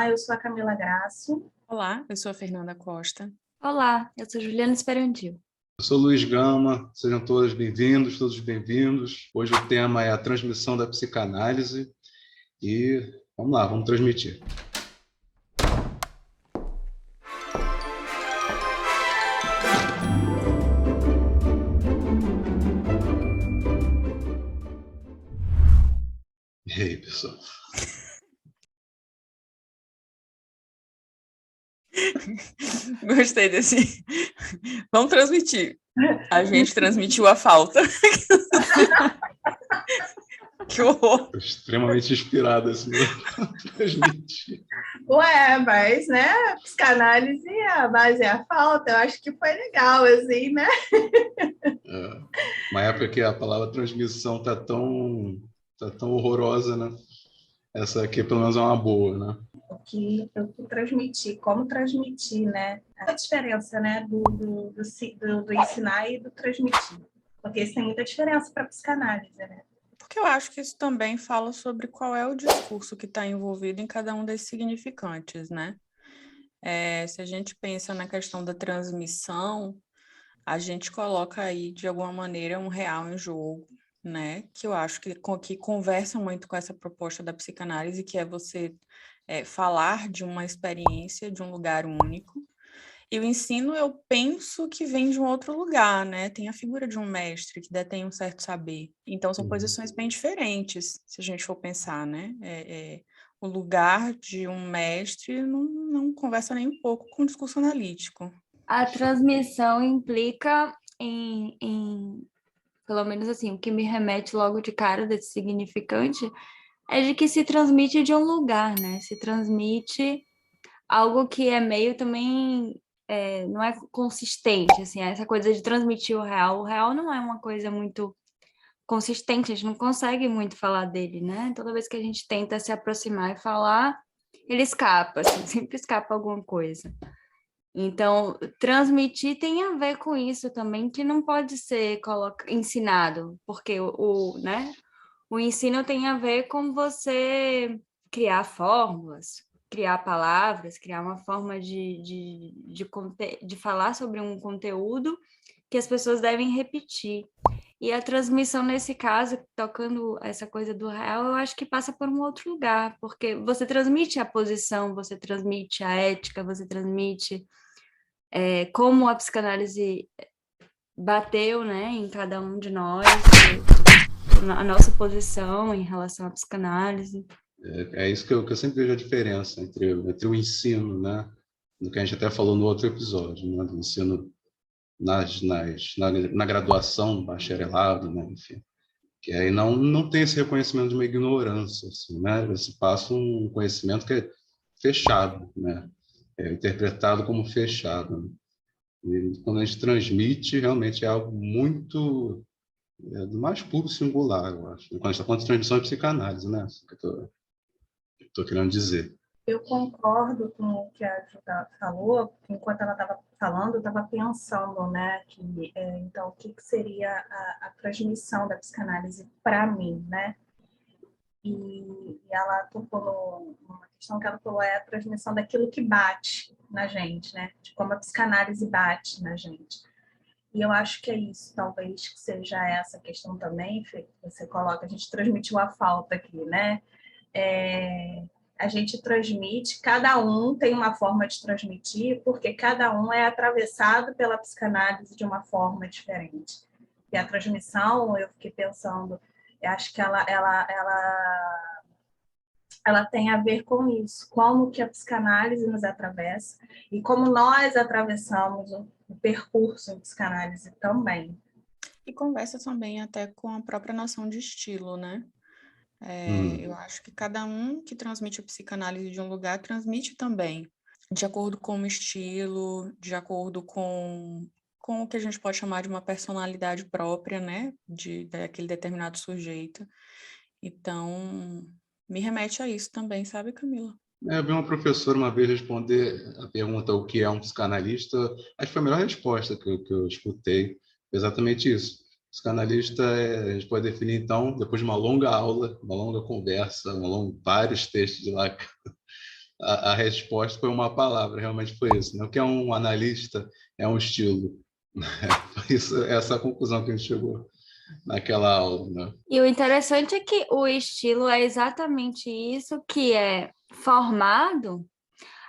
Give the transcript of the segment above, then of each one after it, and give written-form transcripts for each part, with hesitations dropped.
eu sou a Camila Graço. Olá, eu sou a Fernanda Costa. Olá, eu sou Juliana Esperandil. Eu sou Luiz Gama, sejam todos bem-vindos, todos bem-vindos. Hoje o tema é a transmissão da psicanálise e vamos lá, vamos transmitir. E aí, pessoal? Gostei desse. Vamos transmitir. A gente transmitiu a falta. Que horror. Estou extremamente inspirado assim, para transmitir. Ué, mas, né, psicanálise, a base é a falta. Eu acho que foi legal, assim, né? Uma época que a palavra transmissão está tão horrorosa, né? Essa aqui, pelo menos, é uma boa, né? O que eu transmitir, como transmitir, né? A diferença, né, do ensinar e do transmitir. Porque isso tem muita diferença para a psicanálise, né? Porque eu acho que isso também fala sobre qual é o discurso que está envolvido em cada um desses significantes, né? Se a gente pensa na questão da transmissão, a gente coloca aí, de alguma maneira, um real em jogo, né? Que eu acho que conversa muito com essa proposta da psicanálise, que é você falar de uma experiência, de um lugar único. E o ensino, eu penso que vem de um outro lugar, né? Tem a figura de um mestre que detém um certo saber. Então, são posições bem diferentes, se a gente for pensar, né? O lugar de um mestre não conversa nem um pouco com o discurso analítico. A transmissão implica pelo menos assim, o que me remete logo de cara desse significante é de que se transmite de um lugar, né? Se transmite algo que é meio também... não é consistente, assim, essa coisa de transmitir o real não é uma coisa muito consistente, a gente não consegue muito falar dele, né? Toda vez que a gente tenta se aproximar e falar, ele escapa, assim, sempre escapa alguma coisa. Então, transmitir tem a ver com isso também, que não pode ser ensinado, porque né? O ensino tem a ver com você criar fórmulas, criar palavras, criar uma forma de falar sobre um conteúdo que as pessoas devem repetir. E a transmissão, nesse caso, tocando essa coisa do real, eu acho que passa por um outro lugar, porque você transmite a posição, você transmite a ética, você transmite como a psicanálise bateu, né, em cada um de nós, a nossa posição em relação à psicanálise. É isso que eu sempre vejo a diferença entre o ensino, né? Do que a gente até falou no outro episódio, né? Do ensino na graduação, no bacharelado, né? Enfim, que aí não tem esse reconhecimento de uma ignorância, assim, né? Você passa um conhecimento que é fechado, né? É interpretado como fechado, né? E quando a gente transmite, realmente é algo muito do mais puro singular, eu acho. Quando a gente está falando de transmissão de psicanálise, né? Isso que eu estou querendo dizer. Eu concordo com o que a Julia falou, porque enquanto ela estava falando, eu estava pensando, né, que então o que seria a transmissão da psicanálise para mim, né? E ela tocou numa questão que ela falou, é a transmissão daquilo que bate na gente, né? De como a psicanálise bate na gente. E eu acho que é isso, talvez que seja essa questão também, Fê, que você coloca, a gente transmitiu a falta aqui, né? A gente transmite, cada um tem uma forma de transmitir, porque cada um é atravessado pela psicanálise de uma forma diferente. E a transmissão, eu fiquei pensando, eu acho que ela tem a ver com isso, como que a psicanálise nos atravessa e como nós atravessamos o percurso em psicanálise também. E conversa também até com a própria noção de estilo, né? Eu acho que cada um que transmite a psicanálise de um lugar transmite também, de acordo com o estilo, de acordo com o que a gente pode chamar de uma personalidade própria, né? Daquele determinado sujeito. Então, me remete a isso também, sabe, Camila? Eu vi uma professora uma vez responder a pergunta o que é um psicanalista. Acho que foi a melhor resposta que eu escutei. Exatamente isso. Psicanalista, a gente pode definir, então, depois de uma longa aula, uma longa conversa, vários textos de lá a resposta foi uma palavra, realmente foi isso, né? O que é um analista é um estilo. Foi isso, essa é a conclusão que a gente chegou naquela aula, né? E o interessante é que o estilo é exatamente isso que é formado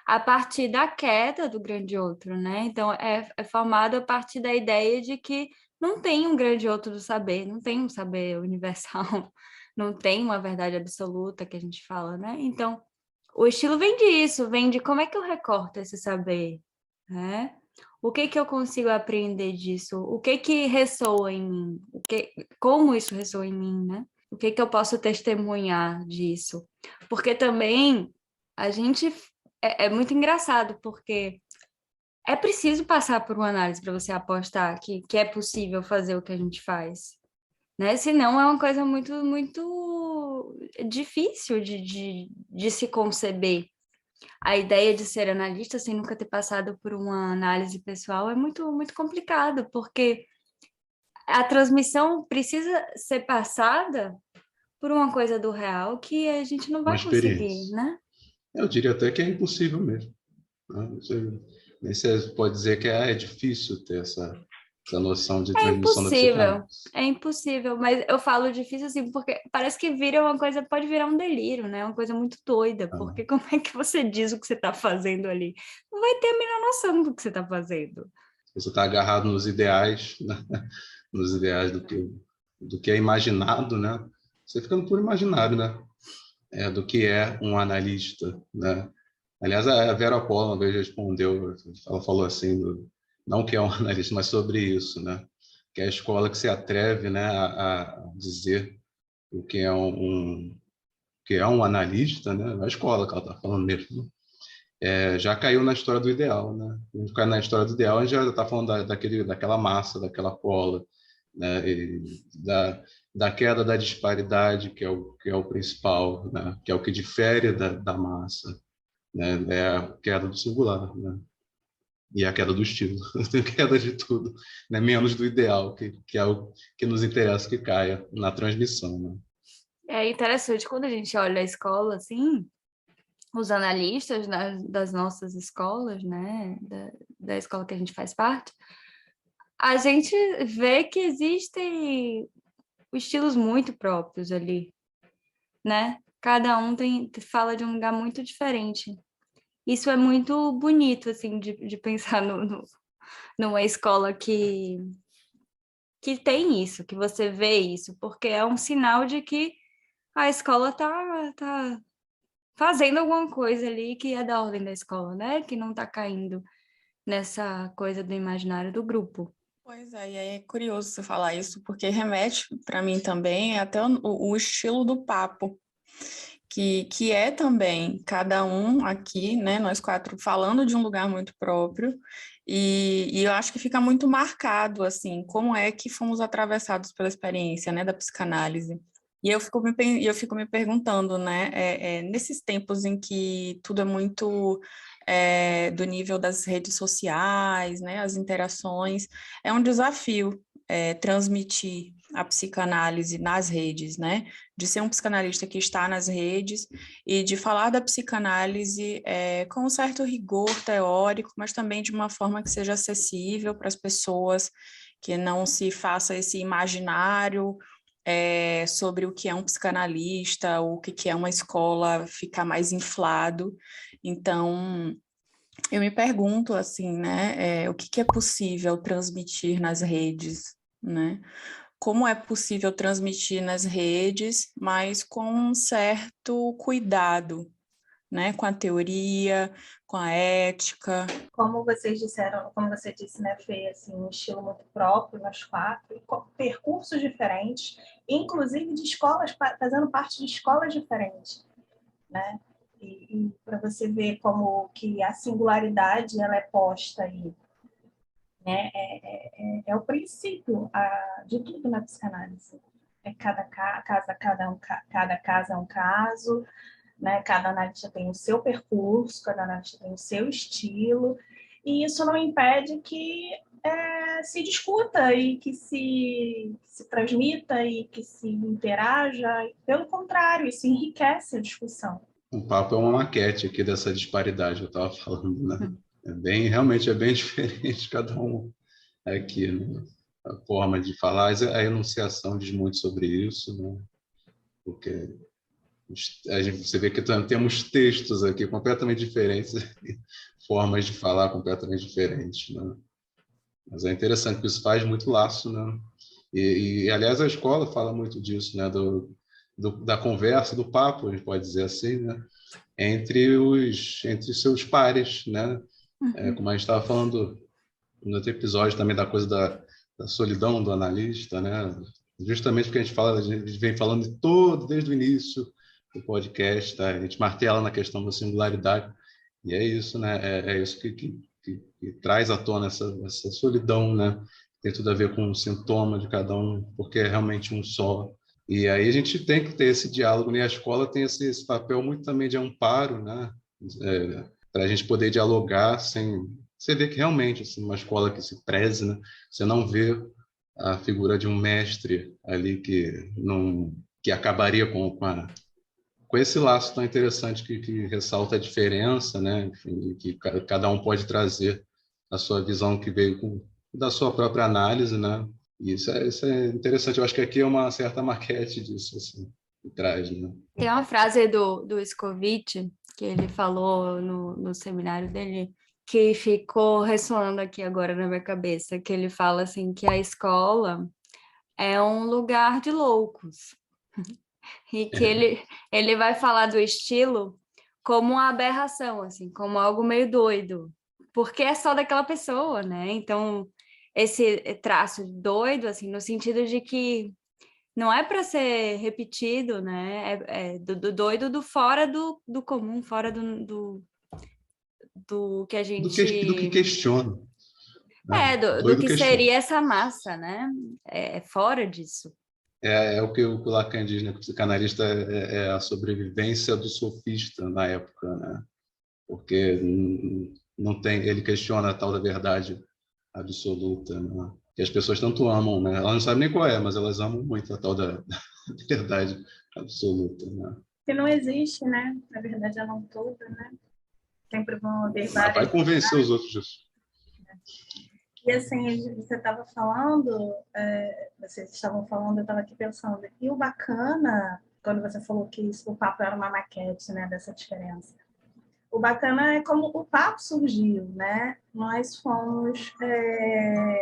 a partir da queda do grande outro, né? Então, é formado a partir da ideia de que não tem um grande outro do saber, não tem um saber universal, não tem uma verdade absoluta que a gente fala, né? Então, o estilo vem disso, vem de como é que eu recorto esse saber, né? O que que eu consigo aprender disso? O que ressoa em mim? Como isso ressoa em mim, né? O que que eu posso testemunhar disso? Porque também a gente é muito engraçado, porque é preciso passar por uma análise para você apostar que é possível fazer o que a gente faz, né? Senão é uma coisa muito, muito difícil de se conceber. A ideia de ser analista sem nunca ter passado por uma análise pessoal é muito, muito complicado, porque a transmissão precisa ser passada por uma coisa do real que a gente não Uma vai conseguir, experiência. né? Eu diria até que é impossível mesmo, né? Nem você pode dizer que é difícil ter essa noção de transmissão da psicanálise. É impossível, mas eu falo difícil assim, porque parece que vira uma coisa, pode virar um delírio, né? Uma coisa muito doida, Ah, porque como é que você diz o que você está fazendo ali? Não vai ter a menor noção do que você está fazendo. você está agarrado nos ideais, né? Nos ideais do que é imaginado, né? Você fica no puro imaginário, né? Do que é um analista, né? Aliás, a Vera Apollo uma vez respondeu, ela falou assim, não que é um analista, mas sobre isso, né? Que é a escola que se atreve, né, a dizer o que é um analista, né? A escola que ela está falando mesmo, já caiu na história do ideal, né? A gente cai na história do ideal, a gente já está falando daquela massa, daquela cola, né? E da queda da disparidade, que é o principal, né? Que é o que difere da massa, né? É a queda do singular, né? E a queda do estilo, tem queda de tudo, né? Menos do ideal, que é o que nos interessa que caia na transmissão, né? É interessante quando a gente olha a escola, assim, os analistas das nossas escolas, né, da escola que a gente faz parte, a gente vê que existem estilos muito próprios ali, né? Cada um fala de um lugar muito diferente. Isso é muito bonito, assim, de pensar numa escola que tem isso, que você vê isso, porque é um sinal de que a escola tá fazendo alguma coisa ali que é da ordem da escola, né? Que não tá caindo nessa coisa do imaginário do grupo. Pois é, e aí é curioso você falar isso, porque remete para mim também até o estilo do papo, que é também cada um aqui, né, nós quatro falando de um lugar muito próprio, e eu acho que fica muito marcado, assim, como é que fomos atravessados pela experiência, né, da psicanálise. E eu fico me perguntando, né, nesses tempos em que tudo é muito do nível das redes sociais, né, as interações, é um desafio transmitir a psicanálise nas redes, né? De ser um psicanalista que está nas redes e de falar da psicanálise com um certo rigor teórico, mas também de uma forma que seja acessível para as pessoas, que não se faça esse imaginário sobre o que é um psicanalista, ou o que é uma escola ficar mais inflado. Então, eu me pergunto, assim, né, o que é possível transmitir nas redes, né? Como é possível transmitir nas redes, mas com um certo cuidado, né? Com a teoria, com a ética. Como vocês disseram, como você disse, né, Fê, assim, um estilo muito próprio nós quatro, e percursos diferentes, inclusive de escolas, fazendo parte de escolas diferentes, né? E para você ver como que a singularidade ela é posta aí, né? É o princípio de tudo na psicanálise. Cada caso é um caso, né? Cada analista tem o seu percurso, cada analista tem o seu estilo, e isso não impede que se discuta e que se transmita e que se interaja. Pelo contrário, isso enriquece a discussão. O papo é uma maquete aqui dessa disparidade que eu estava falando, né? Realmente é bem diferente cada um aqui, né? A forma de falar, a enunciação diz muito sobre isso, né? Porque você vê que temos textos aqui completamente diferentes, formas de falar completamente diferentes, né? Mas é interessante que isso faz muito laço, né? Aliás, a escola fala muito disso, né? Da conversa, do papo, a gente pode dizer assim, né? Entre seus pares, né? Como a gente estava falando no outro episódio também da coisa da solidão do analista, né? Justamente porque a gente vem falando desde o início do podcast, tá? A gente martela na questão da singularidade, e é isso, né? É isso que traz à tona essa solidão, né? Tem tudo a ver com o sintoma de cada um, porque é realmente um só. E aí a gente tem que ter esse diálogo, né? A escola tem esse papel muito também de amparo, né? Para a gente poder dialogar sem... Você vê que realmente, assim, uma escola que se preze, né? Você não vê a figura de um mestre ali que acabaria com esse laço tão interessante que ressalta a diferença, né? Enfim, que cada um pode trazer a sua visão que veio da sua própria análise, né? E isso é interessante. Eu acho que aqui é uma certa maquete disso, assim, que traz, né? Tem uma frase do Scovitch, que ele falou no seminário dele, que ficou ressoando aqui agora na minha cabeça, que ele fala assim que a escola é um lugar de loucos. E que ele vai falar do estilo como uma aberração, assim, como algo meio doido, porque é só daquela pessoa, né? Então, esse traço doido, assim, no sentido de que não é para ser repetido, né? É do doido do fora do comum, fora do que a Do que gente... questiona, né? Do Doido que questiona. seria essa massa, né? É fora disso. É o que o Lacan diz, né? Que o psicanalista é a sobrevivência do sofista na época, né? Porque não tem, ele questiona a tal da verdade absoluta, né? Que as pessoas tanto amam, né? Elas não sabem nem qual é, mas elas amam muito a tal da verdade absoluta, né? Que não existe, né? Na verdade, ela não toda, né? Sempre vão haver Mas vai várias. convencer os outros disso. E assim, você estava falando, vocês estavam falando, eu estava aqui pensando, e o bacana, quando você falou que o papo era uma maquete, né, dessa diferença. O bacana é como o papo surgiu, né? Nós fomos Desliga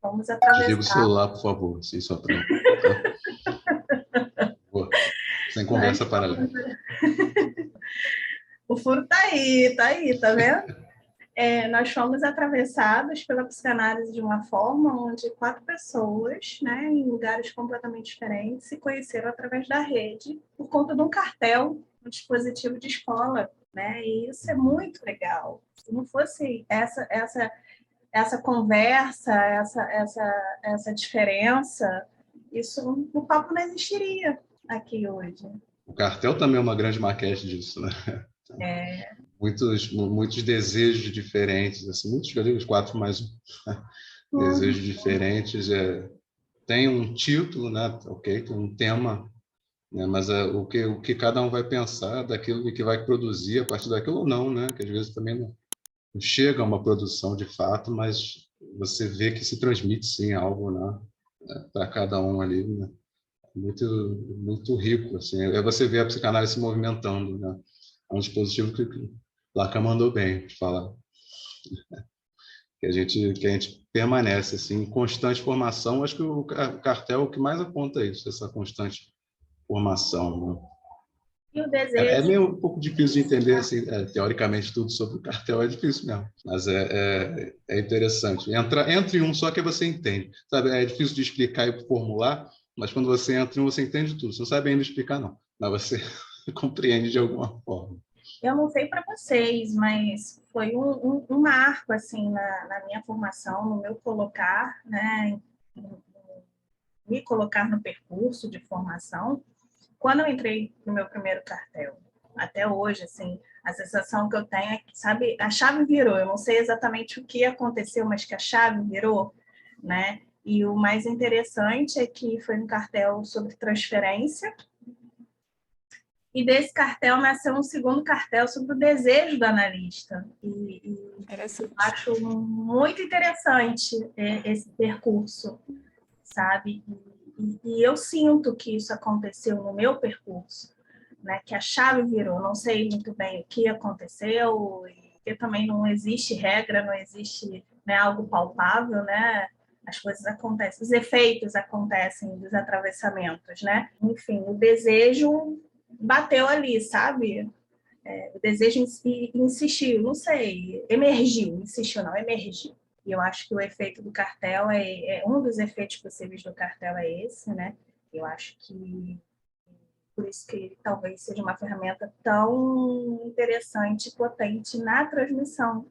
o atravessar, celular, por favor, assim, só para... Tá? Sem nós conversa paralela. o furo tá aí, tá vendo? Nós fomos atravessados pela psicanálise de uma forma onde 4 pessoas, né, em lugares completamente diferentes, se conheceram através da rede por conta de um cartel, um dispositivo de escola, né? E isso é muito legal. Se não fosse essa conversa, essa diferença, isso o papo não existiria aqui hoje. O cartel também é uma grande maquete disso, né? Muitos desejos diferentes, assim, muitos, eu digo, os 4 mais um, desejos diferentes. Tem um título, né? Ok, tem um tema, né? Mas o que cada um vai pensar daquilo que vai produzir a partir daquilo ou não, né? Que às vezes também não chega a uma produção de fato, mas você vê que se transmite sim algo, né? Para cada um ali, né? Muito, muito rico, assim. Você vê a psicanálise se movimentando, né? É um dispositivo que Lacan mandou bem de falar, que a gente permanece assim em constante formação. Acho que o cartel é o que mais aponta isso, essa constante formação, né? E o É desejo. meio um pouco difícil de entender assim, teoricamente tudo sobre o cartel é difícil mesmo, mas é interessante. Entra em um só que você entende, sabe? É difícil de explicar e formular, mas quando você entra em um você entende tudo. Você não sabe ainda explicar não, mas você compreende de alguma forma. Eu não sei para vocês, mas foi um marco assim na minha formação, no meu colocar, né, me colocar no percurso de formação, quando eu entrei no meu primeiro cartel. Até hoje, assim, a sensação que eu tenho é que, sabe, a chave virou. Eu não sei exatamente o que aconteceu, mas que a chave virou, né? E o mais interessante é que foi um cartel sobre transferência, E desse cartel nasceu um segundo cartel sobre o desejo do analista. E acho muito interessante esse percurso, sabe? E eu sinto que isso aconteceu no meu percurso, né? Que a chave virou. Não sei muito bem o que aconteceu, e também não existe regra, não existe, né, algo palpável, né? As coisas acontecem, os efeitos acontecem dos atravessamentos, né? Enfim, o desejo bateu ali, sabe? O desejo insistiu, não sei, emergiu, insistiu não, emergiu. E eu acho que o efeito do cartel um dos efeitos possíveis do cartel é esse, né? Eu acho que por isso que ele talvez seja uma ferramenta tão interessante e potente na transmissão.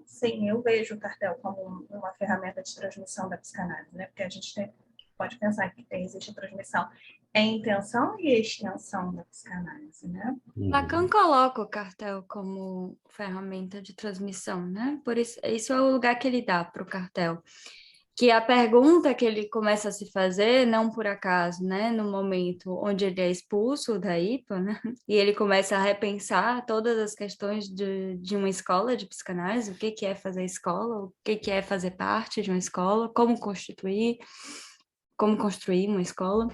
Sim, eu vejo o cartel como uma ferramenta de transmissão da psicanálise, né? Porque a gente pode pensar que existe a transmissão em intenção e extensão da psicanálise, né? Lacan coloca o cartel como ferramenta de transmissão, né? Por isso é o lugar que ele dá para o cartel. Que a pergunta que ele começa a se fazer, não por acaso, né? No momento onde ele é expulso da IPA, né? E ele começa a repensar todas as questões de uma escola de psicanálise, o que é fazer escola, o que é fazer parte de uma escola, como construir uma escola.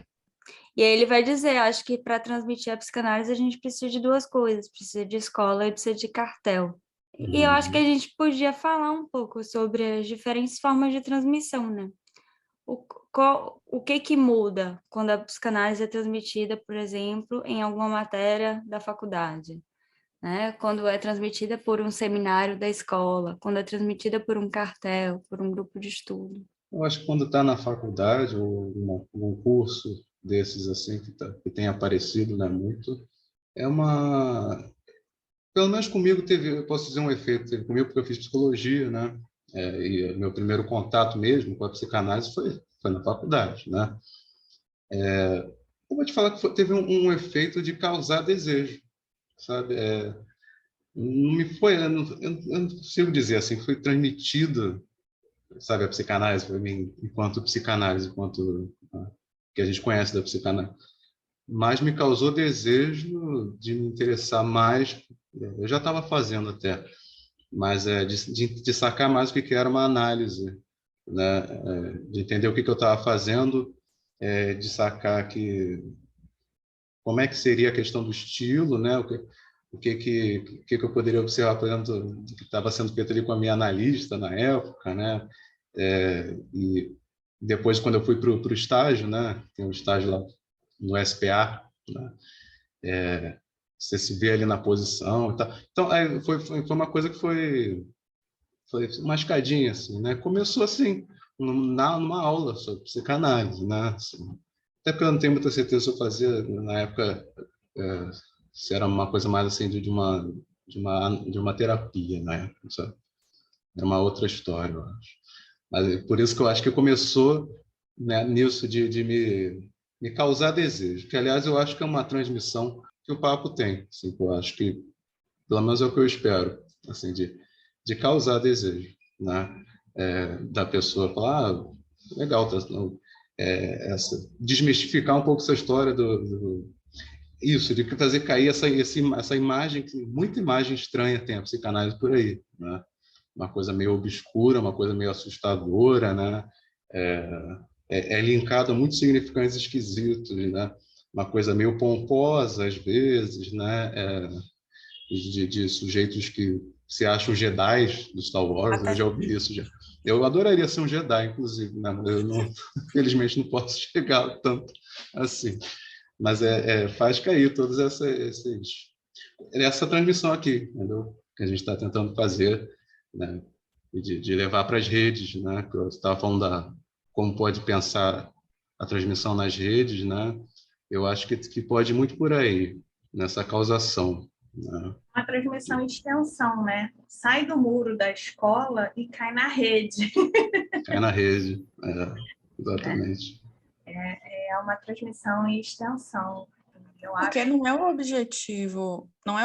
E aí ele vai dizer, acho que para transmitir a psicanálise a gente precisa de duas coisas, precisa de escola e precisa de cartel. E eu acho que a gente podia falar um pouco sobre as diferentes formas de transmissão, né? O que muda quando a psicanálise é transmitida, por exemplo, em alguma matéria da faculdade, né? Quando é transmitida por um seminário da escola, quando é transmitida por um cartel, por um grupo de estudo. Eu acho que quando está na faculdade ou num curso desses assim que tem aparecido, né, muito, pelo menos comigo eu posso dizer um efeito, teve comigo porque eu fiz psicologia, né? E meu primeiro contato mesmo com a psicanálise foi na faculdade, né? Eu vou te falar que teve um efeito de causar desejo, sabe? Não me foi, eu não consigo dizer assim, foi transmitido, sabe, a psicanálise para mim, enquanto psicanálise, enquanto que a gente conhece da psicanálise, mas me causou desejo de me interessar mais. Eu já estava fazendo até, mas de sacar mais o que era uma análise, né? De entender o que eu estava fazendo, de sacar como é que seria a questão do estilo, né? O que eu poderia observar, por exemplo, do que estava sendo feito ali com a minha analista na época, né? E depois, quando eu fui para o estágio, né? Tem um estágio lá no SPA, né? Você se vê ali na posição e tal. Então, foi uma coisa que foi uma escadinha, assim, né? Começou assim, numa aula sobre psicanálise, né? Assim, até porque eu não tenho muita certeza se eu fazia, na época, se era uma coisa mais assim de uma terapia, né? Sabe? Era uma outra história, eu acho. Mas por isso que eu acho que começou, né, nisso de me causar desejo, que, aliás, eu acho que é uma transmissão que o papo tem. Assim, eu acho que, pelo menos é o que eu espero, assim, de causar desejo, né? Da pessoa falar, legal, desmistificar um pouco essa história isso, de fazer cair essa imagem, muita imagem estranha tem a psicanálise por aí, né? Uma coisa meio obscura, uma coisa meio assustadora, né? Linkado a muitos significantes esquisitos, né? Uma coisa meio pomposa, às vezes, né? De sujeitos que se acham Jedi do Star Wars, eu já ouvi isso já. Eu adoraria ser um Jedi, inclusive, né? Eu não, infelizmente não posso chegar tanto assim. Mas faz cair todas essa transmissão aqui, entendeu? Que a gente está tentando fazer, né? De levar para as redes, né? Que eu estava falando como pode pensar a transmissão nas redes, né? Eu acho que pode ir muito por aí, nessa causação, né? Uma transmissão em extensão, né? Sai do muro da escola e cai na rede. Cai na rede, exatamente. É uma transmissão em extensão. Porque não é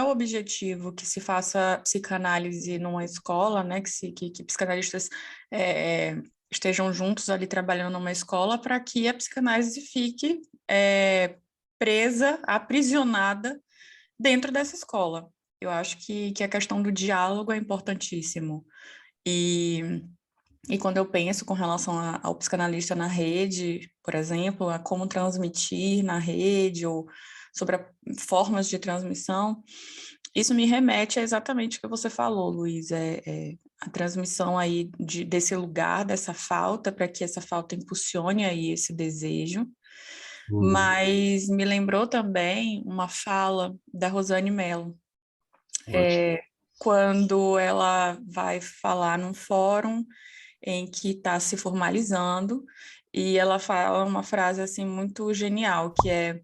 o objetivo que se faça psicanálise numa escola, né? Que psicanalistas estejam juntos ali trabalhando numa escola para que a psicanálise fique presa, aprisionada dentro dessa escola. Eu acho que a questão do diálogo é importantíssimo. E quando eu penso com relação ao psicanalista na rede, por exemplo, a como transmitir na rede, ou sobre formas de transmissão, isso me remete a exatamente o que você falou, Luiz, a transmissão aí desse lugar, dessa falta, para que essa falta impulsione aí esse desejo. Mas me lembrou também uma fala da Rosane Mello, quando ela vai falar num fórum em que está se formalizando, e ela fala uma frase assim muito genial, que é: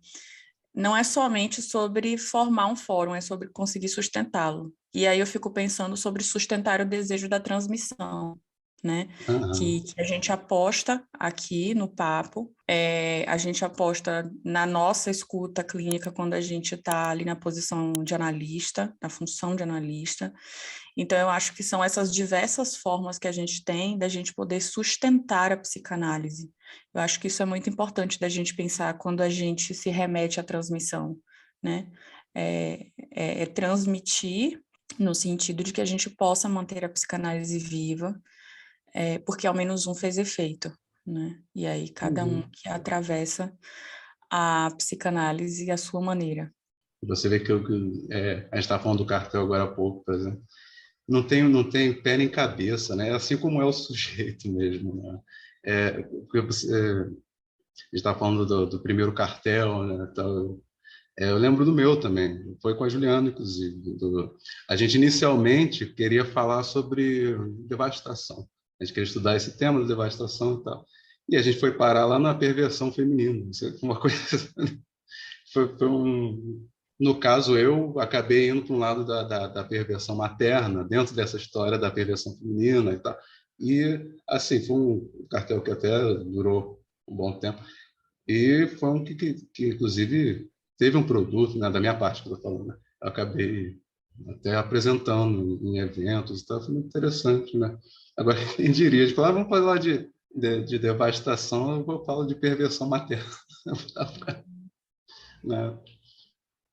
não é somente sobre formar um fórum, é sobre conseguir sustentá-lo. E aí eu fico pensando sobre sustentar o desejo da transmissão, né? Que a gente aposta aqui no papo, a gente aposta na nossa escuta clínica quando a gente está ali na posição de analista, na função de analista. Então, eu acho que são essas diversas formas que a gente tem da gente poder sustentar a psicanálise. Eu acho que isso é muito importante da gente pensar quando a gente se remete à transmissão, né? É transmitir no sentido de que a gente possa manter a psicanálise viva, porque ao menos um fez efeito, né? E aí cada um que atravessa a psicanálise à sua maneira. Você vê que a gente estava falando do cartel agora há pouco, por exemplo. Não tem pé nem cabeça, né? Assim como é o sujeito mesmo, né? Porque a gente está falando do primeiro cartel, né? Então, eu lembro do meu também, foi com a Juliana, inclusive. A gente inicialmente queria falar sobre devastação, a gente queria estudar esse tema da devastação e tal. E a gente foi parar lá na perversão feminina, isso é uma coisa. No caso, eu acabei indo para um lado da perversão materna, dentro dessa história da perversão feminina e tal. E, assim, foi um cartel que até durou um bom tempo. E foi um que inclusive, teve um produto, né, da minha parte que eu estou falando, né? Eu acabei até apresentando em eventos e tal, foi muito interessante, né? Agora, quem diria, de falar, vamos falar de devastação, eu vou falar de perversão materna. Né?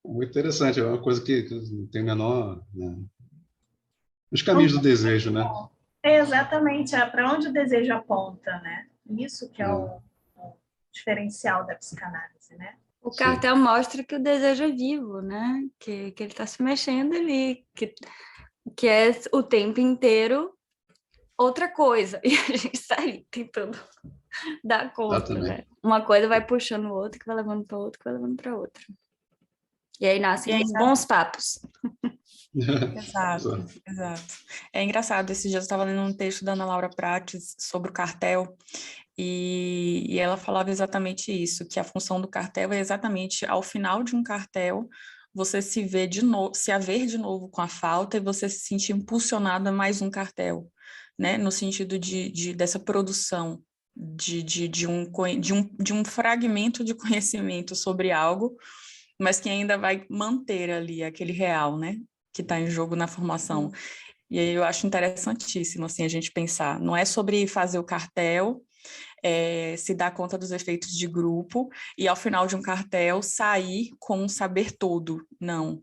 Muito interessante, é uma coisa que não tem menor, né? Os caminhos do desejo, né? Exatamente, para onde o desejo aponta, né? Isso que é o diferencial da psicanálise, né? O cartel mostra que o desejo é vivo, né? Que ele está se mexendo ali, que é o tempo inteiro outra coisa. E a gente está ali tentando dar conta, né? Uma coisa vai puxando o outro, que vai levando para outro, que vai levando para outro. E aí nascem os bons papos. Exato. É engraçado, esses dias eu estava lendo um texto da Ana Laura Prates sobre o cartel, e ela falava exatamente isso, que a função do cartel é exatamente, ao final de um cartel, você se ver de novo, se haver de novo com a falta e você se sentir impulsionado a mais um cartel, né? No sentido dessa produção de um fragmento de conhecimento sobre algo, mas que ainda vai manter ali aquele real, né? Que está em jogo na formação. E aí eu acho interessantíssimo, assim, a gente pensar. Não é sobre fazer o cartel, se dar conta dos efeitos de grupo, e ao final de um cartel sair com um saber todo. Não,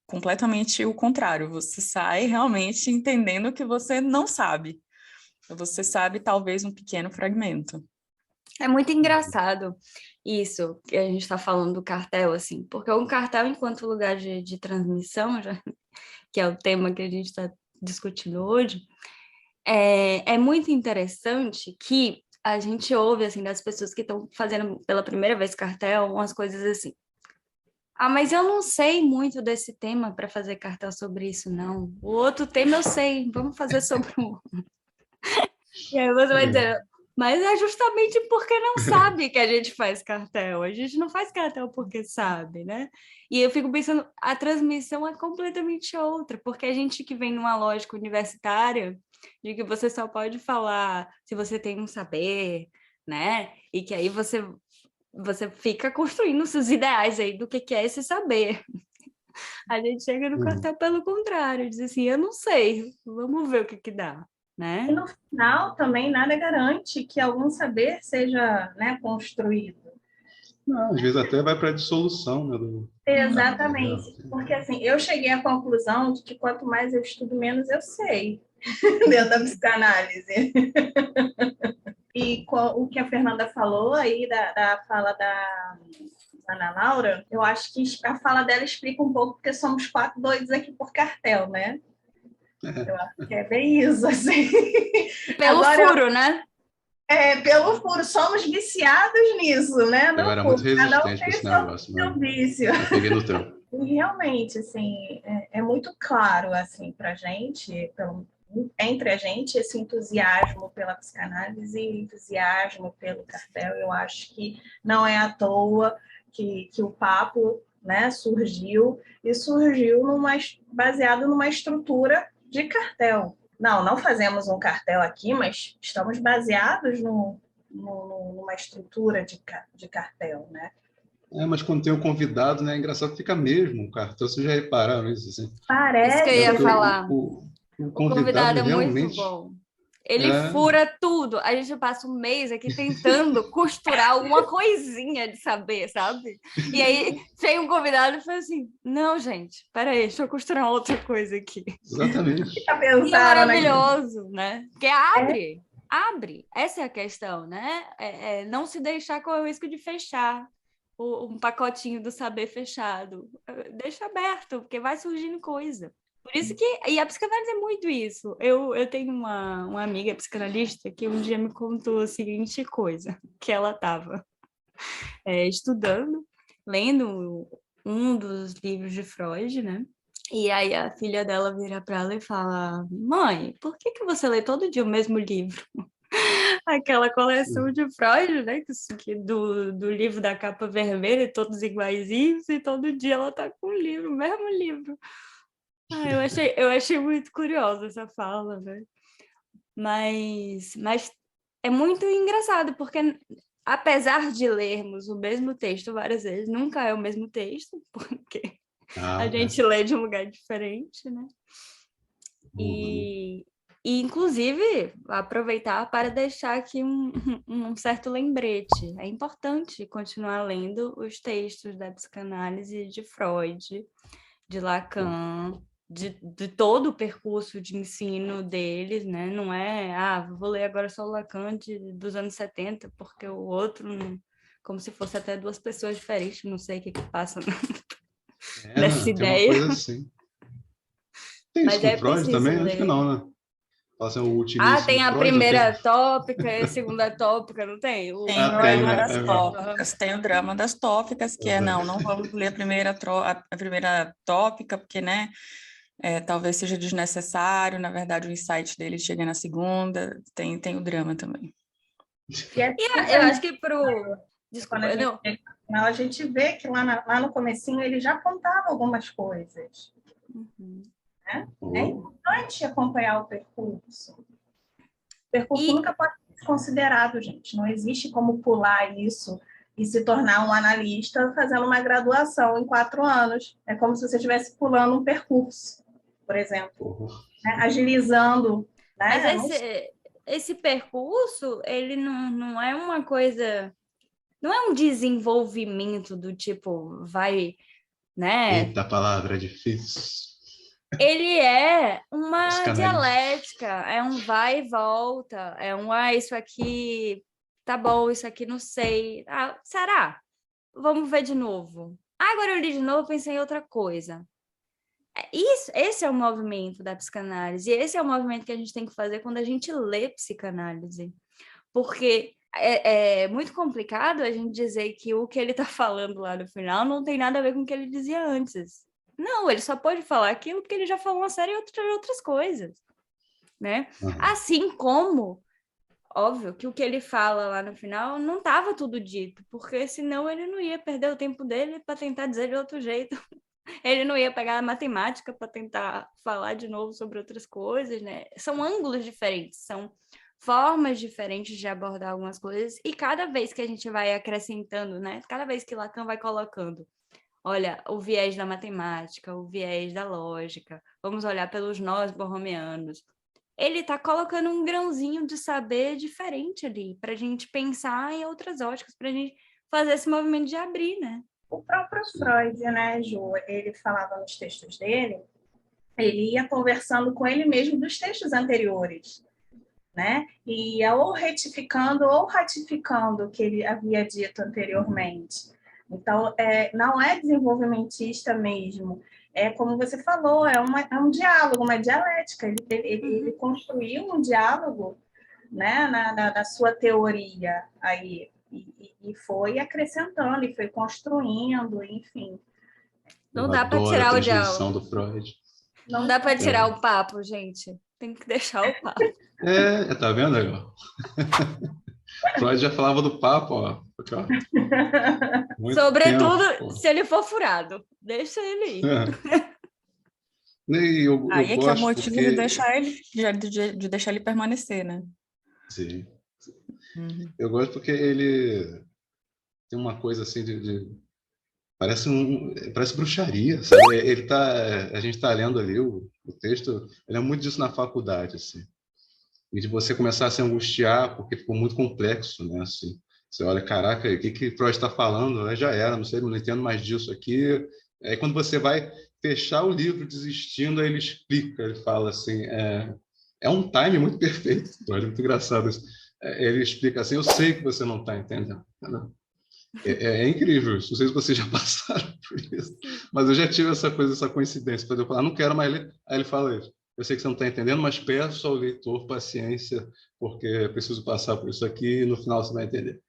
completamente o contrário. Você sai realmente entendendo que você não sabe. Você sabe talvez um pequeno fragmento. É muito engraçado isso que a gente está falando do cartel, assim, porque um cartel, enquanto lugar de transmissão, que é o tema que a gente está discutindo hoje, é muito interessante que a gente ouve, assim, das pessoas que estão fazendo pela primeira vez cartel, umas coisas assim. Ah, mas eu não sei muito desse tema para fazer cartel sobre isso, não. O outro tema eu sei, vamos fazer sobre o... E aí você vai dizer, mas é justamente porque não sabe que a gente faz cartel. A gente não faz cartel porque sabe, né? E eu fico pensando, a transmissão é completamente outra, porque a gente que vem numa lógica universitária de que você só pode falar se você tem um saber, né? E que aí você fica construindo seus ideais aí do que é esse saber. A gente chega no cartel pelo contrário, diz assim, eu não sei, vamos ver o que dá. Né? E no final também nada garante que algum saber seja, né, construído. Não, às vezes até vai para a dissolução, né, do Exatamente, cartel. porque assim, eu cheguei à conclusão de que quanto mais eu estudo, menos eu sei dentro da psicanálise. E o que a Fernanda falou aí da fala da Ana Laura, eu acho que a fala dela explica um pouco, porque somos 4 doidos aqui por cartel, né? Eu acho que é bem isso, assim. Pelo Agora, furo, né? pelo furo, somos viciados nisso, né? Eu No era muito furo. Cada um resistente com tem esse o seu, negócio, seu mas vício. eu peguei no tranco. E realmente, assim, é muito claro, assim, para a gente, entre a gente, esse entusiasmo pela psicanálise e entusiasmo pelo cartel. Eu acho que não é à toa que o papo, né, surgiu baseado numa estrutura de cartel. Não fazemos um cartel aqui, mas estamos baseados numa estrutura de cartel, né? Mas quando tem o convidado, né, é engraçado, fica mesmo, cara. Então, vocês já repararam isso, assim? Isso que eu Parece, ia Porque falar. o O convidado convidado é muito realmente... bom. Ele É, fura tudo. A gente passa um mês aqui tentando costurar alguma coisinha de saber, sabe? E aí vem um convidado e fala assim: não, gente, peraí, deixa eu costurar outra coisa aqui. exatamente. já E é pensaram, né? maravilhoso, né? Porque abre. Essa é a questão, né? Não se deixar com o risco de fechar um pacotinho do saber fechado. Deixa aberto, porque vai surgindo coisa. Por isso que... E a psicanálise é muito isso. Eu tenho uma amiga psicanalista que um dia me contou a seguinte coisa, que ela estava estudando, lendo um dos livros de Freud, né? E aí a filha dela vira para ela e fala: mãe, por que você lê todo dia o mesmo livro? Aquela coleção de Freud, né? Do livro da capa vermelha, todos iguaizinhos, e todo dia ela tá com o livro, o mesmo livro. Eu achei muito curiosa essa fala, né? Mas é muito engraçado, porque apesar de lermos o mesmo texto várias vezes, nunca é o mesmo texto, porque a gente lê de um lugar diferente, né? E inclusive, aproveitar para deixar aqui um certo lembrete. É importante continuar lendo os textos da psicanálise de Freud, de Lacan, de todo o percurso de ensino deles, né? Não é, vou ler agora só o Lacan dos anos 70, porque o outro, como se fosse até duas pessoas diferentes, não sei o que passa nessa Tem uma ideia. coisa assim. Tem isso Mas com é Freud preciso também? Acho que ler. não, né? Fala assim, o ultimíssimo Tem a Freud, eu primeira tópica e a segunda tópica, não tem? Tem o tem, drama né? das tópicas, tem o drama das tópicas, que não vamos ler a primeira tópica, porque, né, talvez seja desnecessário, na verdade o insight dele chega na segunda, tem o drama também. Eu acho que Desculpa, a gente vê que lá no comecinho ele já apontava algumas coisas. Né? É importante acompanhar o percurso. O percurso nunca pode ser considerado, gente. Não existe como pular isso e se tornar um analista fazendo uma graduação em 4 anos. É como se você estivesse pulando um percurso, por exemplo. Né? Agilizando. Né? Mas esse percurso, ele não é uma coisa... Não é um desenvolvimento do tipo, vai, né? Eita, a palavra é difícil. Ele é uma dialética, é um vai e volta, isso aqui tá bom, isso aqui não sei. Será? Vamos ver de novo. Agora eu li de novo, pensei em outra coisa. Esse é o movimento da psicanálise, e esse é o movimento que a gente tem que fazer quando a gente lê psicanálise. Porque é muito complicado a gente dizer que o que ele está falando lá no final não tem nada a ver com o que ele dizia antes. Não, ele só pode falar aquilo porque ele já falou uma série de outras coisas, né? Assim como, óbvio, que o que ele fala lá no final não estava tudo dito, porque senão ele não ia perder o tempo dele para tentar dizer de outro jeito. Ele não ia pegar a matemática para tentar falar de novo sobre outras coisas, né? São ângulos diferentes, são formas diferentes de abordar algumas coisas, e cada vez que a gente vai acrescentando, né? Cada vez que Lacan vai colocando, olha, o viés da matemática, o viés da lógica, vamos olhar pelos nós borromeanos, ele está colocando um grãozinho de saber diferente ali, para a gente pensar em outras óticas, para a gente fazer esse movimento de abrir, né? O próprio Freud, né, Ju, ele falava nos textos dele, ele ia conversando com ele mesmo dos textos anteriores, né? E ia ou retificando ou ratificando o que ele havia dito anteriormente. Então, não é desenvolvimentista mesmo. É como você falou, é um diálogo, uma dialética. Ele construiu um diálogo, né, na sua teoria aí, e foi acrescentando, e foi construindo, enfim. Não Eu dá para adoro a tirar o transmissão diálogo. do Freud. Não dá para tirar o papo, gente. Tem que deixar o papo. Tá vendo aí, ó? Freud já falava do papo, ó. Aqui, ó. Muito Sobretudo tempo, se ele for furado. Deixa ele ir. E eu Aí é que é o gosto motivo porque... de deixar ele, de deixar ele permanecer, né? Sim. Uhum. Eu gosto porque ele tem uma coisa assim parece bruxaria, sabe? A gente tá lendo ali o texto, ele é muito disso na faculdade, assim. E de você começar a se angustiar porque ficou muito complexo, né? Assim, você olha, caraca, o que Freud está falando? Já era, não sei, não entendo mais disso aqui. Aí quando você vai fechar o livro desistindo, aí ele explica, ele fala assim, é um time muito perfeito, Freud, é muito engraçado isso. Ele explica assim, eu sei que você não está entendendo. Entendeu? É incrível isso. Não sei se vocês já passaram por isso, mas eu já tive essa coisa, essa coincidência, para eu falar, não quero mais ler. Aí ele fala isso. Eu sei que você não está entendendo, mas peço ao leitor paciência, porque eu preciso passar por isso aqui e no final você vai entender.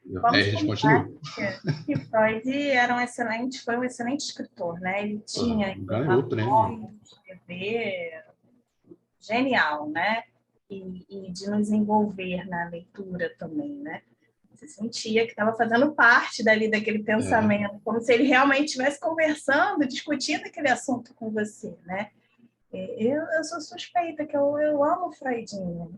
Aí a Vamos gente combinar continua. que Freud foi um excelente escritor, né? Ele tinha Ganhou uma o prêmio. forma de escrever genial, né? E de nos envolver na leitura também, né? Você sentia que estava fazendo parte daquele pensamento, como se ele realmente estivesse conversando, discutindo aquele assunto com você, né? Eu sou suspeita, que eu amo Freudinho.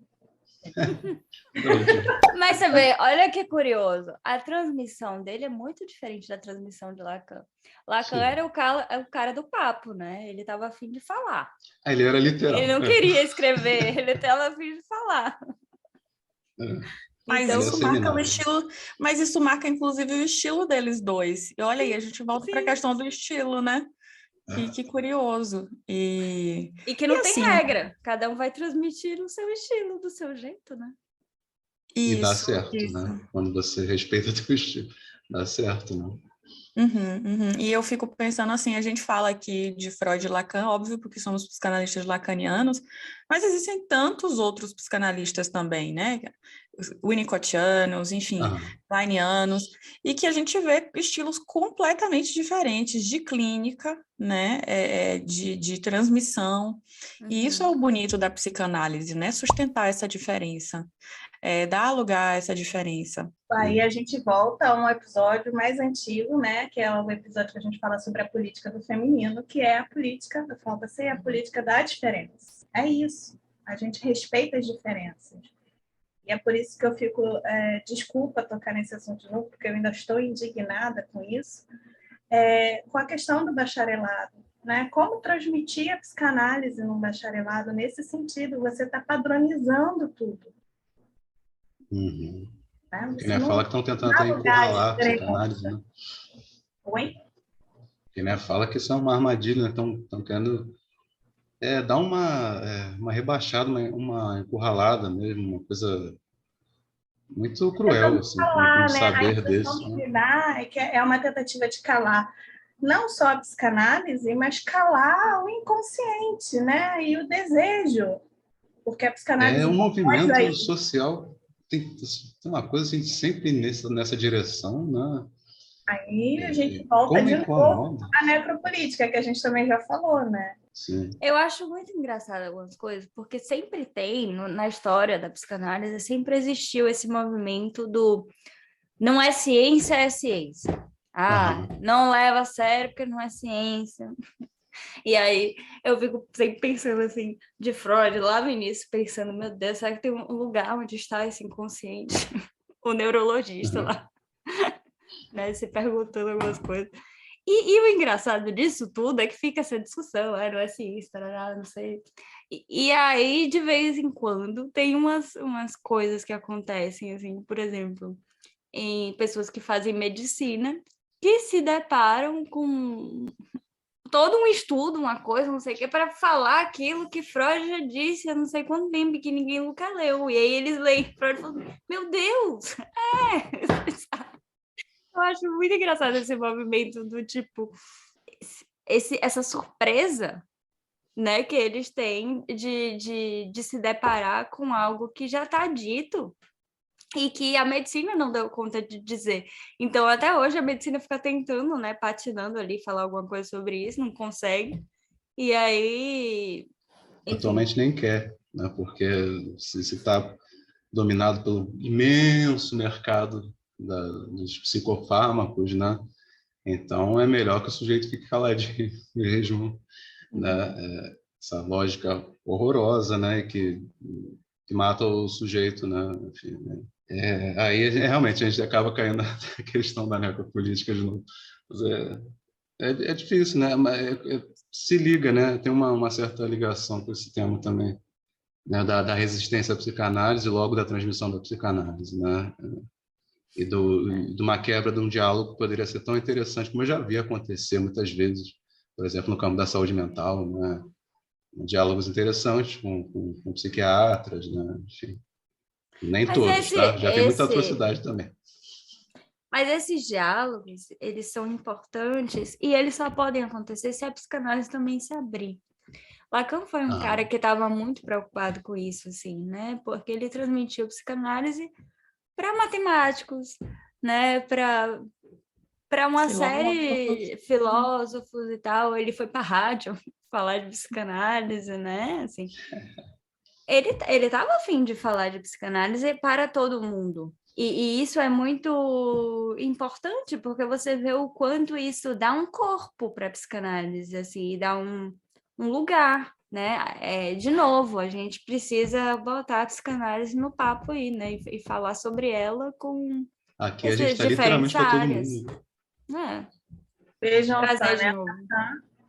Mas você vê, olha que curioso. A transmissão dele é muito diferente da transmissão de Lacan. Lacan era o cara do papo, né? Ele estava a fim de falar. Ele era literal. Ele não queria escrever, ele estava a fim de falar. Mas Então, isso marca o estilo, mas isso marca inclusive o estilo deles dois. E olha aí, a gente volta para a questão do estilo, né? Que curioso. E que não tem assim, regra, cada um vai transmitir o seu estilo, do seu jeito, né? E dá isso, certo, né? Quando você respeita o teu estilo, dá certo, né? E eu fico pensando assim, a gente fala aqui de Freud e Lacan, óbvio, porque somos psicanalistas lacanianos, mas existem tantos outros psicanalistas também, né? Winnicottianos, enfim, kleinianos, e que a gente vê estilos completamente diferentes de clínica, né? De transmissão, e isso é o bonito da psicanálise, né? Sustentar essa diferença, dar lugar a essa diferença. Aí a gente volta a um episódio mais antigo, né? Que é o episódio que a gente fala sobre a política do feminino, que é a política, falta ser a política da diferença. É isso. A gente respeita as diferenças. E é por isso que eu fico, desculpa tocar nesse assunto de novo, porque eu ainda estou indignada com isso, com a questão do bacharelado. Né? Como transmitir a psicanálise no bacharelado nesse sentido? Você está padronizando tudo. Né? Que nem fala que estão tentando até encurralar a psicanálise, né? Oi? Que nem fala que isso é uma armadilha, né? Estão querendo dar uma rebaixada, uma encurralada mesmo, uma coisa muito cruel, assim, com o saber desse. Que me dá é que é uma tentativa de calar não só a psicanálise, mas calar o inconsciente, né? E o desejo. Porque a psicanálise... Um movimento social, tem uma coisa assim, sempre nessa direção, né? Aí a gente volta de novo à necropolítica, que a gente também já falou, né? Sim. Eu acho muito engraçado algumas coisas, porque sempre tem, na história da psicanálise, sempre existiu esse movimento do não é ciência, é ciência. Não leva a sério porque não é ciência. E aí eu fico sempre pensando assim, de Freud, lá no início, pensando, meu Deus, será que tem um lugar onde está esse inconsciente? O neurologista lá, né, se perguntando algumas coisas. E o engraçado disso tudo é que fica essa discussão, não é ciência, não sei. E aí, de vez em quando, tem umas coisas que acontecem, assim, por exemplo, em pessoas que fazem medicina, que se deparam com todo um estudo, uma coisa, não sei o que, para falar aquilo que Freud já disse há não sei quanto tempo, que ninguém nunca leu. E aí eles leem Freud e falam, meu Deus! Eu acho muito engraçado esse movimento do tipo, essa surpresa, né, que eles têm de se deparar com algo que já está dito e que a medicina não deu conta de dizer. Então, até hoje, a medicina fica tentando, né, patinando ali, falar alguma coisa sobre isso, não consegue. E aí, enfim. Atualmente nem quer, né? Porque se está dominado pelo imenso mercado dos psicofármacos, né? Então é melhor que o sujeito fique caladinho mesmo, né? Essa lógica horrorosa, né? Que mata o sujeito, né? Enfim, né? Aí realmente a gente acaba caindo na questão da necropolítica de novo. Mas é difícil, né? Mas se liga, né? Tem uma certa ligação com esse tema também, né? Da resistência à psicanálise e logo da transmissão da psicanálise, né? E de uma quebra de um diálogo que poderia ser tão interessante, como eu já vi acontecer muitas vezes, por exemplo, no campo da saúde mental, né? Diálogos interessantes com psiquiatras, né? Enfim, nem Mas todos, tá? Já tem muita atrocidade também. Mas esses diálogos, eles são importantes e eles só podem acontecer se a psicanálise também se abrir. Lacan foi um cara que estava muito preocupado com isso, assim, né? Porque ele transmitiu psicanálise para matemáticos, né? Para uma série de filósofos e tal. Ele foi para a rádio falar de psicanálise, né? Assim, ele estava a fim de falar de psicanálise para todo mundo. E isso é muito importante, porque você vê o quanto isso dá um corpo para a psicanálise, assim, dá um lugar, né? De novo, a gente precisa botar a psicanálise no papo aí, né? E falar sobre ela com Aqui a gente essas está diferentes literalmente para todo áreas. mundo. Vejam só, Trazer de né? novo.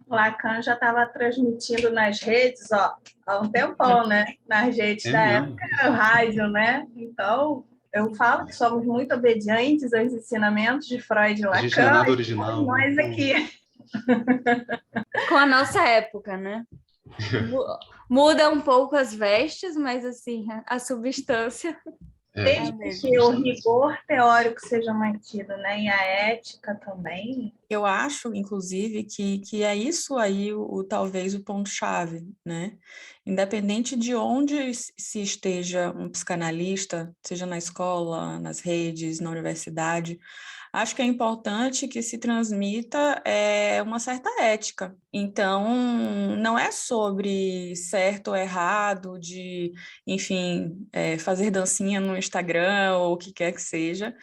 Lacan já estava transmitindo nas redes, ó, há um tempão, né? Nas redes da mesmo? época, rádio, né? Então, eu falo que somos muito obedientes aos ensinamentos de Freud e A gente não é Lacan, nada e original. nós Né? aqui. Com a nossa época, né? Muda um pouco as vestes, mas assim, a substância Desde que o rigor teórico seja mantido, né? E a ética também. Eu acho, inclusive, que é isso aí talvez o ponto-chave, né? Independente de onde se esteja um psicanalista, seja na escola, nas redes, na universidade, acho que é importante que se transmita uma certa ética. Então, não é sobre certo ou errado, de, enfim, fazer dancinha no Instagram ou o que quer que seja.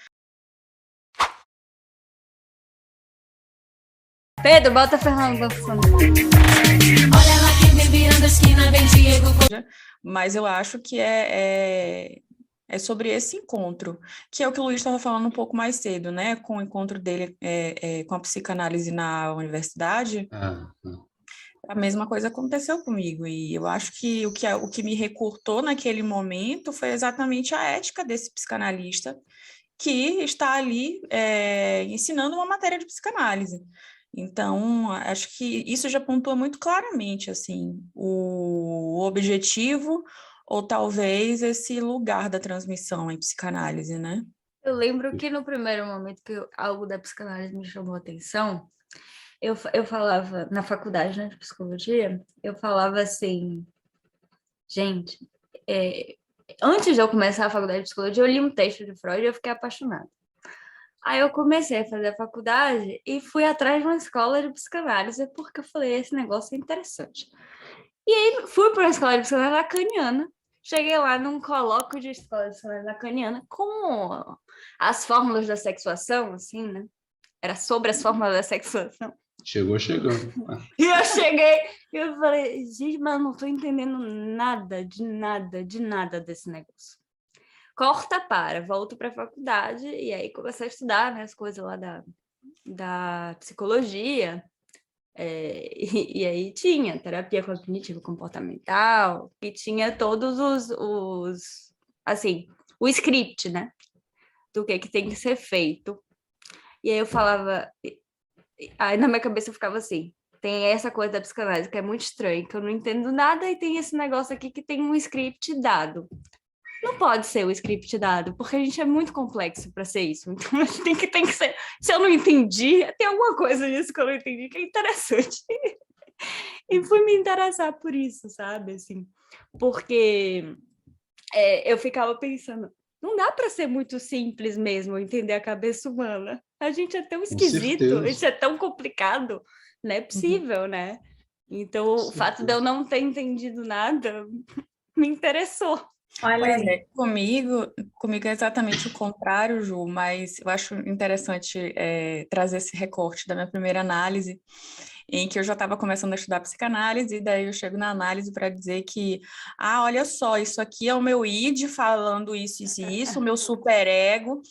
Pedro, bota Fernando dançando. Olha ela que vem virando a esquina, vem Diego. Mas eu acho que é sobre esse encontro, que é o que o Luiz estava falando um pouco mais cedo, né? Com o encontro dele com a psicanálise na universidade, a mesma coisa aconteceu comigo. E eu acho que o que me recrutou naquele momento foi exatamente a ética desse psicanalista que está ali ensinando uma matéria de psicanálise. Então, acho que isso já pontua muito claramente, assim, o objetivo ou talvez esse lugar da transmissão em psicanálise, né? Eu lembro que no primeiro momento que algo da psicanálise me chamou a atenção, eu falava, na faculdade, né, de psicologia, eu falava assim, gente, antes de eu começar a faculdade de psicologia, eu li um texto de Freud e eu fiquei apaixonada. Aí eu comecei a fazer a faculdade e fui atrás de uma escola de psicanálise porque eu falei, esse negócio é interessante. E aí fui para uma escola de psicanálise lacaniana, cheguei lá num colóquio de escola de psicanálise lacaniana com as fórmulas da sexuação, assim, né? Era sobre as fórmulas da sexuação. Chegou chegando. E eu cheguei e eu falei, gente, mas eu não estou entendendo nada desse negócio. Corta para, volto para a faculdade e aí comecei a estudar, né, as coisas lá da psicologia. E aí tinha terapia cognitivo comportamental e tinha todos assim, o script, né? do que tem que ser feito. E aí eu falava... Aí na minha cabeça eu ficava assim, tem essa coisa da psicanálise que é muito estranha, que eu não entendo nada, e tem esse negócio aqui que tem um script dado. Não pode ser o script dado, porque a gente é muito complexo para ser isso. Então tem que ser. Se eu não entendi, tem alguma coisa nisso que eu não entendi que é interessante. E fui me interessar por isso, sabe? Assim, porque eu ficava pensando, não dá para ser muito simples mesmo entender a cabeça humana. A gente é tão esquisito, a gente é tão complicado, não é possível, né? Então, o fato de eu não ter entendido nada me interessou. Olha aí. Comigo é exatamente o contrário, Ju, mas eu acho interessante trazer esse recorte da minha primeira análise, em que eu já estava começando a estudar psicanálise, e daí eu chego na análise para dizer que, olha só, isso aqui é o meu id falando isso, o meu superego.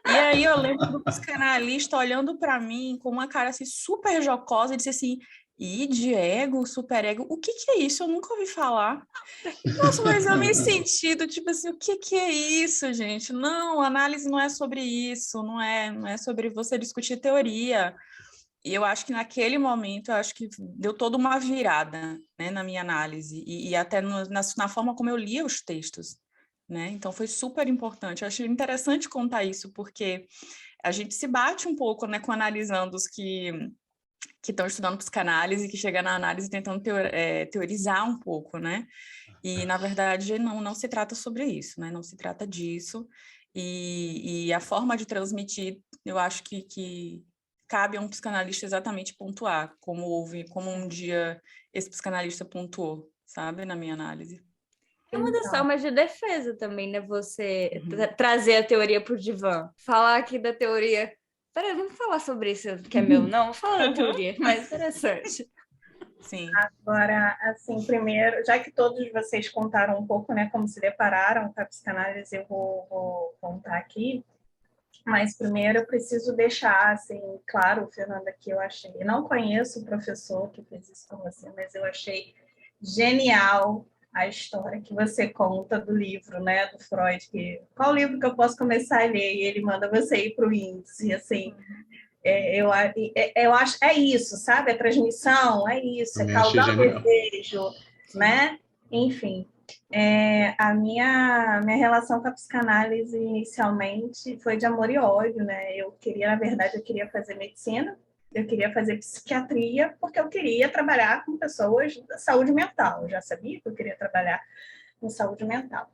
E aí eu lembro do psicanalista olhando para mim com uma cara assim, super jocosa e disse assim, id, ego, superego, o que é isso? Eu nunca ouvi falar. Nossa, mas eu me senti tipo assim, o que é isso, gente? Não, análise não é sobre isso, não é sobre você discutir teoria. E eu acho que naquele momento, eu acho que deu toda uma virada, né, na minha análise, e até na forma como eu lia os textos, né? Então foi super importante. Eu achei interessante contar isso, porque a gente se bate um pouco, né, com analisando os que estão estudando psicanálise, que chegam na análise tentando teorizar um pouco, né? E, na verdade, não se trata sobre isso, né? Não se trata disso. E a forma de transmitir, eu acho que cabe a um psicanalista exatamente pontuar, como um dia esse psicanalista pontuou, sabe? Na minha análise. É uma das formas de defesa também, né? Você trazer a teoria por divã. Falar aqui da teoria... Peraí, vamos falar sobre isso que é meu, não? Vamos falar da teoria, mais interessante. Sim. Agora, assim, primeiro, já que todos vocês contaram um pouco, né, como se depararam com a psicanálise, eu vou contar aqui. Mas primeiro eu preciso deixar, assim, claro, Fernanda, que eu achei... Eu não conheço o professor que fez isso com você, mas eu achei genial a história que você conta do livro, né, do Freud, qual livro que eu posso começar a ler? E ele manda você ir para o índice, assim, eu acho, é isso, sabe? A transmissão, é isso, é causar o desejo, né? Enfim, a minha relação com a psicanálise inicialmente foi de amor e ódio, né? Na verdade, eu queria fazer medicina, eu queria fazer psiquiatria, porque eu queria trabalhar com pessoas da saúde mental. Eu já sabia que eu queria trabalhar com saúde mental.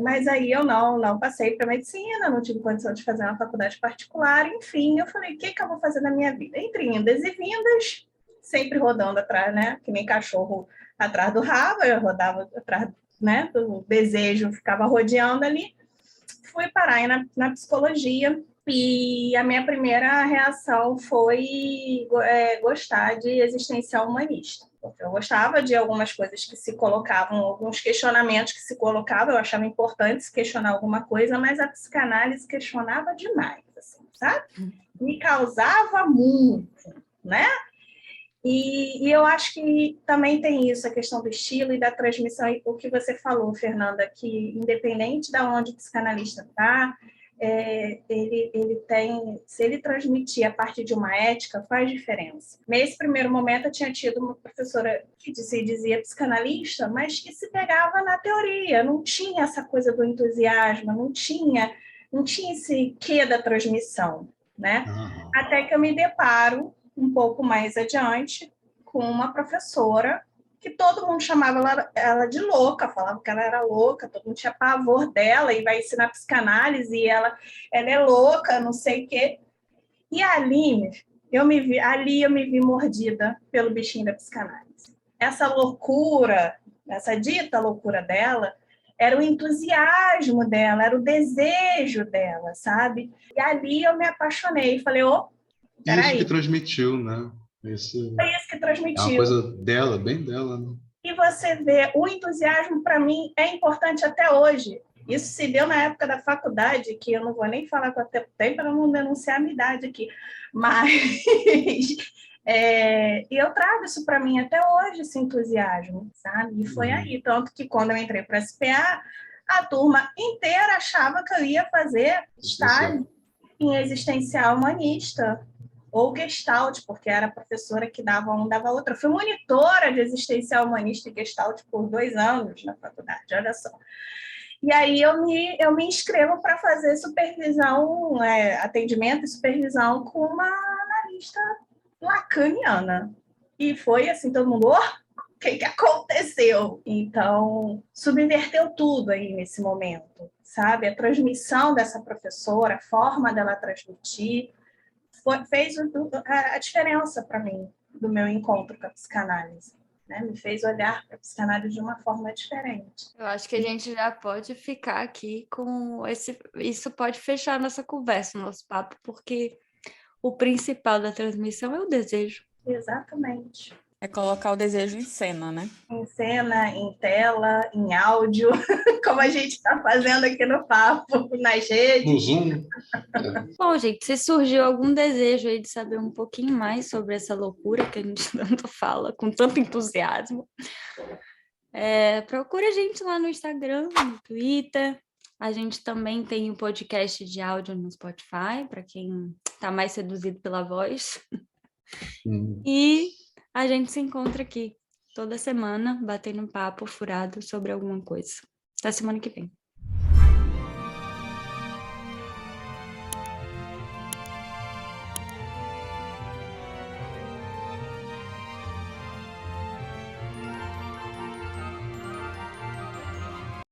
Mas aí eu não passei para medicina, não tive condição de fazer uma faculdade particular, enfim, eu falei, o que eu vou fazer na minha vida? Entre indas e vindas, sempre rodando atrás, né? Que nem cachorro atrás do rabo, eu rodava atrás, né, do desejo, ficava rodeando ali. Fui parar aí na psicologia, e a minha primeira reação foi gostar de existencial humanista. Eu gostava de algumas coisas que se colocavam, alguns questionamentos que se colocavam, eu achava importante se questionar alguma coisa, mas a psicanálise questionava demais, assim, sabe? Me causava muito, né? E eu acho que também tem isso, a questão do estilo e da transmissão, e o que você falou, Fernanda, que independente de onde o psicanalista está, ele tem, se ele transmitir a partir de uma ética, faz diferença. Nesse primeiro momento, eu tinha tido uma professora que se dizia psicanalista, mas que se pegava na teoria, não tinha essa coisa do entusiasmo, não tinha esse quê da transmissão, né? Até que eu me deparo um pouco mais adiante com uma professora que todo mundo chamava ela de louca, falava que ela era louca, todo mundo tinha pavor dela e vai ensinar psicanálise e ela é louca, não sei o quê. E ali eu me vi mordida pelo bichinho da psicanálise. Essa loucura, essa dita loucura dela, era o entusiasmo dela, era o desejo dela, sabe? E ali eu me apaixonei, falei, Isso que transmitiu, né? Foi isso que transmitiu. É uma coisa dela, bem dela, né? E você vê, o entusiasmo, para mim, é importante até hoje. Isso se deu na época da faculdade, que eu não vou nem falar quanto tempo tem para não denunciar a minha idade aqui. Mas e eu trago isso para mim até hoje, esse entusiasmo, sabe? E foi aí. Tanto que quando eu entrei para a SPA, a turma inteira achava que eu ia fazer estágio em existencial humanista ou Gestalt, porque era a professora que dava um, dava outra. Eu fui monitora de existencial humanista e Gestalt por 2 anos na faculdade, olha só. E aí eu me inscrevo para fazer supervisão, atendimento e supervisão com uma analista lacaniana. E foi assim, todo mundo, o que aconteceu? Então, subverteu tudo aí nesse momento, sabe? A transmissão dessa professora, a forma dela transmitir, fez a diferença para mim, do meu encontro com a psicanálise. Né? Me fez olhar para a psicanálise de uma forma diferente. Eu acho que a gente já pode ficar aqui com esse... Isso pode fechar nossa conversa, nosso papo, porque o principal da transmissão é o desejo. Exatamente. É colocar o desejo em cena, né? Em cena, em tela, em áudio, como a gente está fazendo aqui no papo, nas redes. No Zoom. Bom, gente, se surgiu algum desejo aí de saber um pouquinho mais sobre essa loucura que a gente tanto fala, com tanto entusiasmo, procure a gente lá no Instagram, no Twitter. A gente também tem um podcast de áudio no Spotify, para quem está mais seduzido pela voz. E a gente se encontra aqui toda semana, batendo um papo furado sobre alguma coisa. Até semana que vem.